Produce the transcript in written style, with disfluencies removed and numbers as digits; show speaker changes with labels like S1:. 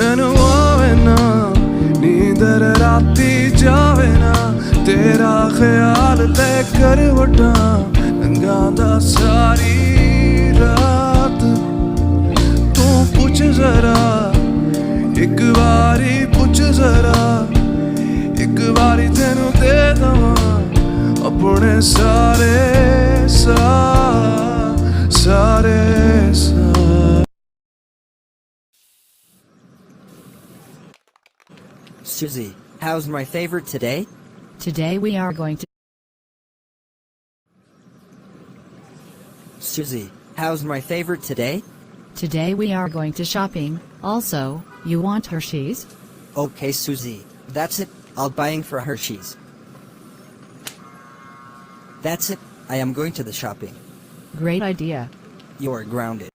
S1: मैनू आवे ना नींदर राती जावे ना तेरा ख्याल लेकर वटा लंघांदा सारी रात तू पुछ जरा एक बारी पुछ जरा एक बारी तेनू दे दवां अपने सारे सारे
S2: Susie, how's my favorite today?
S3: Today we are going to.
S2: Susie, how's my favorite today?
S3: Today we are going to shopping. Also, you want Hershey's?
S2: Okay, Susie, that's it. I'll buying for Hershey's. That's it. I am going to the shopping.
S3: Great idea.
S2: You're grounded.